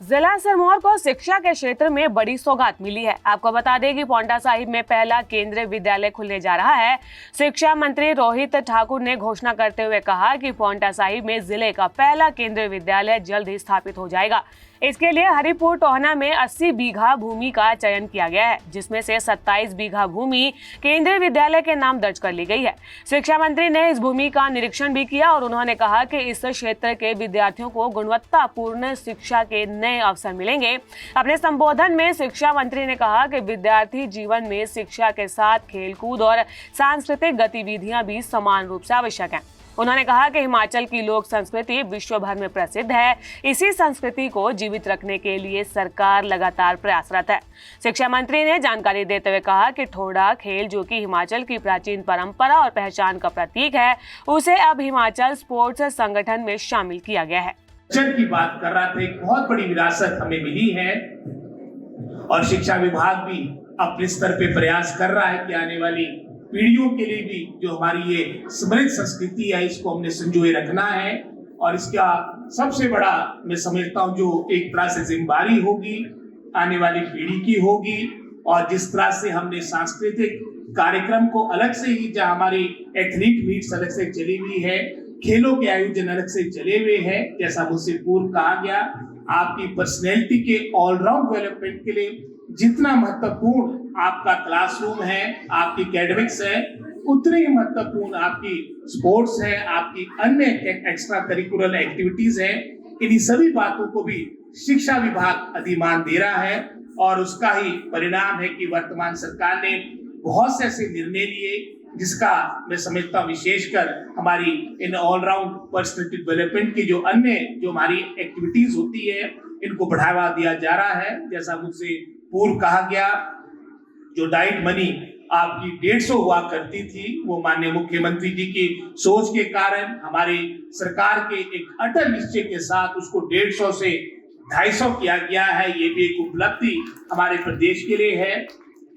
जिला सिरमौर को शिक्षा के क्षेत्र में बड़ी सौगात मिली है। आपको बता दें कि पांवटा साहिब में पहला केंद्रीय विद्यालय खुलने जा रहा है। शिक्षा मंत्री रोहित ठाकुर ने घोषणा करते हुए कहा कि पांवटा साहिब में जिले का पहला केंद्रीय विद्यालय जल्द ही स्थापित हो जाएगा। इसके लिए हरिपुर टोहना में 80 बीघा भूमि का चयन किया गया है, जिसमें से 27 बीघा भूमि केंद्रीय विद्यालय के नाम दर्ज कर ली गई है। शिक्षा मंत्री ने इस भूमि का निरीक्षण भी किया और उन्होंने कहा कि इस क्षेत्र के विद्यार्थियों को गुणवत्तापूर्ण शिक्षा के नए अवसर मिलेंगे। अपने संबोधन में शिक्षा मंत्री ने कहा कि विद्यार्थी जीवन में शिक्षा के साथ खेलकूद और सांस्कृतिक गतिविधियां भी समान रूप से आवश्यक हैं। उन्होंने कहा कि हिमाचल की लोक संस्कृति विश्व भर में प्रसिद्ध है। इसी संस्कृति को जीवित रखने के लिए सरकार लगातार प्रयासरत है। शिक्षा मंत्री ने जानकारी देते हुए कहा कि ठोड़ा खेल, जो कि हिमाचल की प्राचीन परंपरा और पहचान का प्रतीक है, उसे अब हिमाचल स्पोर्ट्स संगठन में शामिल किया गया है। कल्चर की बात कर रहा था, एक बहुत बड़ी विरासत हमें मिली है और शिक्षा विभाग भी अपने स्तर पे प्रयास कर रहा है कि आने वाली पीढ़ियों के लिए भी जो हमारी ये समृद्ध संस्कृति है, इसको हमने संजोए रखना है। और इसका सबसे बड़ा मैं समझता हूँ जो एक तरह से जिम्मेदारी होगी आने वाली पीढ़ी की होगी। और जिस तरह से हमने सांस्कृतिक कार्यक्रम को अलग से ही, जहाँ हमारी एथलीट मीट्स अलग से चली हुई है, खेलों के आयोजन अलग से चले हुए हैं, जैसा मुझसे पूर्व कहा गया, आपकी पर्सनैलिटी के ऑलराउंड डेवलपमेंट के लिए जितना महत्वपूर्ण आपका क्लासरूम है, आपकी एकेडमिक्स है, उतनी ही महत्वपूर्ण आपकी स्पोर्ट्स है, आपकी अन्य एक्स्ट्रा करिकुलर एक्टिविटीज है। इन्हीं सभी बातों को भी शिक्षा विभाग अधिमान दे रहा है और उसका ही परिणाम है कि वर्तमान सरकार ने बहुत से ऐसे निर्णय लिए जिसका मैं समझता हूँ विशेषकर हमारी इन ऑलराउंड पर्सनैलिटी डेवलपमेंट की जो अन्य जो हमारी एक्टिविटीज होती है, इनको बढ़ावा दिया जा रहा है। जैसा मुझसे पूर्व कहा गया, जो डाइट मनी आपकी 150 हुआ करती थी, वो माननीय मुख्यमंत्री जी की सोच के कारण, हमारी सरकार के एक अटल निश्चय के साथ उसको 150 से 250 किया गया है। ये भी एक उपलब्धि हमारे प्रदेश के लिए है।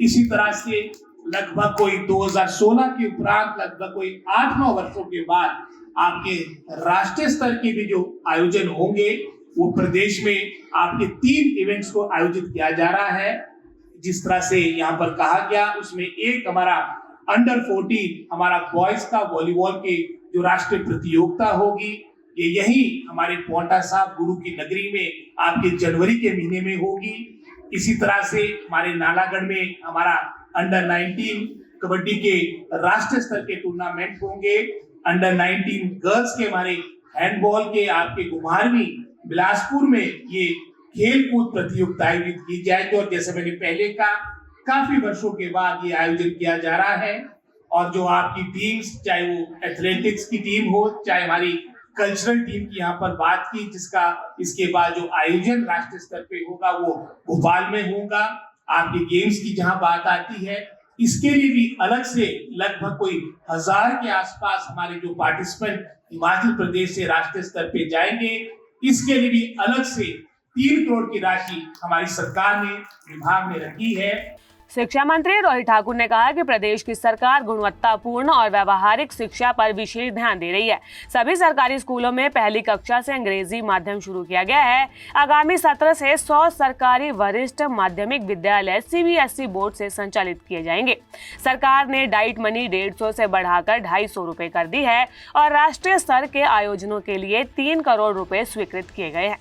इसी तरह से लगभग कोई 2016 के उपरांत लगभग कोई 8-9 वर्षों के बाद आपके राष्ट्रीय स्तर के भी जो आयोजन होंगे, वो प्रदेश में आपके 3 इवेंट्स को आयोजित किया जा रहा है। जिस तरह से यहाँ पर कहा गया, उसमें एक हमारा अंडर 14 हमारा बॉयज का वॉलीबॉल के जो राष्ट्रीय प्रतियोगिता होगी, ये यही हमारे पांवटा साहिब गुरु की नगरी में आपके जनवरी के महीने में होगी। इसी तरह से हमारे नालागढ़ में हमारा अंडर 19 कबड्डी के राष्ट्रीय स्तर के टूर्नामेंट होंगे। अंडर 19 गर्ल्स के हमारे हैंडबॉल के आपके घुमारवीं बिलासपुर में ये खेल कूद प्रतियोगिता आयोजित की जाएगी। और जैसे मैंने पहले कहा, काफी वर्षों के बाद ये आयोजन किया जा रहा है। और जो आपकी टीम्स, चाहे वो एथलेटिक्स की टीम हो, चाहे हमारी कल्चरल टीम की यहाँ पर बात की, जिसका इसके बाद जो आयोजन राष्ट्रीय स्तर पे होगा वो भोपाल में होगा। आपकी गेम्स की जहाँ बात आती है, इसके लिए भी अलग से लगभग कोई 1000 के आसपास हमारे जो पार्टिसिपेंट हिमाचल प्रदेश से राष्ट्रीय स्तर पे जाएंगे। इसके लिए भी अलग से 3 करोड़ की राशि हमारी सरकार ने, विभाग ने रखी है। शिक्षा मंत्री रोहित ठाकुर ने कहा कि प्रदेश की सरकार गुणवत्तापूर्ण और व्यावहारिक शिक्षा पर विशेष ध्यान दे रही है। सभी सरकारी स्कूलों में पहली कक्षा से अंग्रेजी माध्यम शुरू किया गया है। आगामी सत्र से 100 सरकारी वरिष्ठ माध्यमिक विद्यालय CBSE बोर्ड से संचालित किए जाएंगे। सरकार ने डाइट मनी 150 से बढ़ाकर 250 रुपए कर दी है और राष्ट्रीय स्तर के आयोजनों के लिए 3 करोड़ रुपए स्वीकृत किए गए हैं।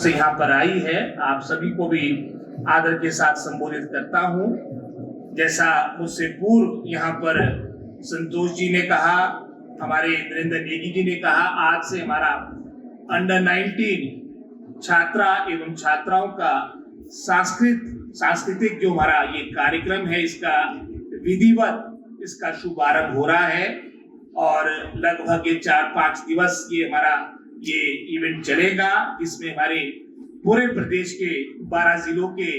यहाँ पर आई है, आप सभी को भी आदर के साथ संबोधित करता हूँ। जैसा मुझसे पूर्व यहाँ पर संतोष जी ने कहा, हमारे नरेंद्र नेगी जी ने कहा, आज से हमारा अंडर 19 छात्रा एवं छात्राओं का सांस्कृतिक जो हमारा ये कार्यक्रम है, इसका विधिवत इसका शुभारंभ हो रहा है। और लगभग ये 4-5 दिवस ये हमारा ये इवेंट चलेगा, जिसमें हमारे पूरे प्रदेश के 12 जिलों के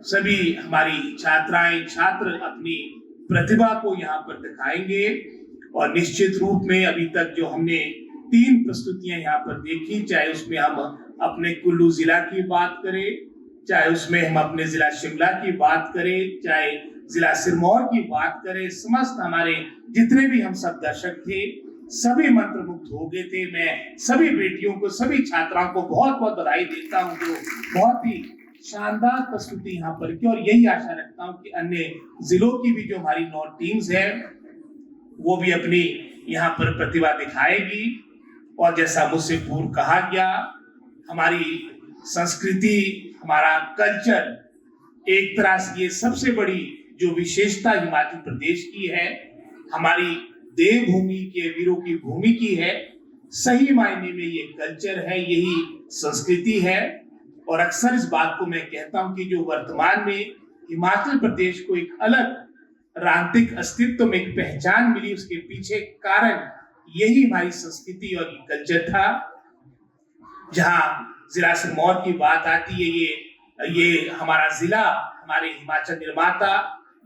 सभी हमारी छात्राएं छात्र अपनी प्रतिभा को यहाँ पर दिखाएंगे। और निश्चित रूप में अभी तक जो हमने 3 प्रस्तुतियां यहाँ पर देखी, चाहे उसमें हम अपने कुल्लू जिला की बात करें, चाहे उसमें हम अपने जिला शिमला की बात करें, चाहे जिला सिरमौर की बात करें, समस्त हमारे जितने भी हम सब दर्शक थे, सभी मंत्रमुग्ध हो गए थे। मैं सभी बेटियों को, सभी छात्राओं को बहुत बहुत बधाई देता हूँ जो बहुत ही शानदार प्रस्तुति यहाँ पर की, और यही आशा रखता हूँ कि अन्य जिलों की भी जो हमारी 9 टीम्स है वो भी अपनी यहाँ पर प्रतिभा दिखाएगी। और जैसा मुझसे पूर्व कहा गया, हमारी संस्कृति, हमारा कल्चर, एक तरह से ये सबसे बड़ी जो विशेषता हिमाचल प्रदेश की है, हमारी देवभूमि के वीरों की भूमि की है। सही मायने में ये कल्चर है, यही संस्कृति है। और अक्सर इस बात को मैं कहता हूं कि जो वर्तमान में हिमाचल प्रदेश को एक अलग राजनीतिक अस्तित्व में एक पहचान मिली, उसके पीछे कारण यही हमारी संस्कृति और कल्चर था। जहां जिला सिरमौर की बात आती है, ये हमारा जिला हमारे हिमाचल निर्माता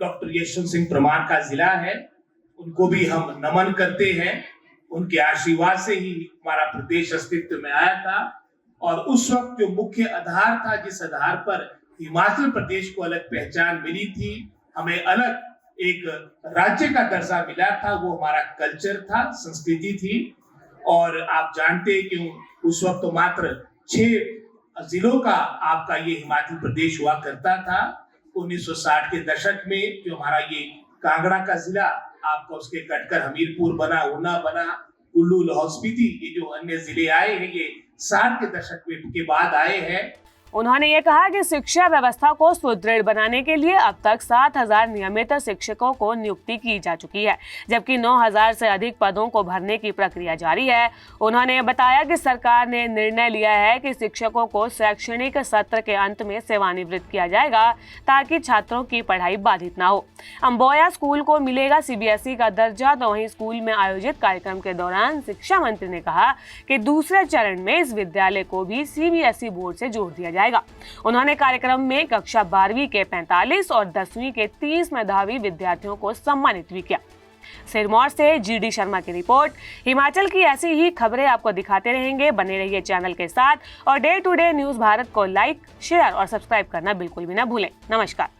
डॉक्टर यशवंत सिंह परमार का जिला है। उनको भी हम नमन करते हैं। उनके आशीर्वाद से ही हमारा प्रदेश अस्तित्व में आया था। और उस वक्त जो मुख्य आधार था, जिस आधार पर हिमाचल प्रदेश को अलग पहचान मिली थी, हमें अलग एक राज्य का दर्जा मिला था, वो हमारा कल्चर था, संस्कृति थी। और आप जानते हैं कि उस वक्त तो मात्र 6 जिलों का आपका ये हिमाचल प्रदेश हुआ करता था। 1960 के दशक में जो हमारा ये कांगड़ा का जिला आपका, उसके कटकर हमीरपुर बना, ऊना बना, कुल्लू, लाहौल स्पीति, ये जो अन्य जिले आए हैं ये 60 के दशक के बाद आए हैं। उन्होंने ये कहा कि शिक्षा व्यवस्था को सुदृढ़ बनाने के लिए अब तक 7,000 नियमित शिक्षकों को नियुक्ति की जा चुकी है, जबकि 9,000 से अधिक पदों को भरने की प्रक्रिया जारी है। उन्होंने बताया कि सरकार ने निर्णय लिया है कि शिक्षकों को शैक्षणिक सत्र के अंत में सेवानिवृत्त किया जाएगा ताकि छात्रों की पढ़ाई बाधित न हो। अम्बोया स्कूल को मिलेगा CBSE का दर्जा, तो वहीं स्कूल में आयोजित कार्यक्रम के दौरान शिक्षा मंत्री ने कहा कि दूसरे चरण में इस विद्यालय को भी CBSE बोर्ड से जोड़ दिया जाएगा। उन्होंने कार्यक्रम में कक्षा 12वीं के 45 और 10वीं के 30 मेधावी विद्यार्थियों को सम्मानित भी किया। सिरमौर से GD शर्मा की रिपोर्ट। हिमाचल की ऐसी ही खबरें आपको दिखाते रहेंगे, बने रहिए चैनल के साथ और day to day news Bharat को लाइक, शेयर और सब्सक्राइब करना बिल्कुल भी ना भूलें। नमस्कार।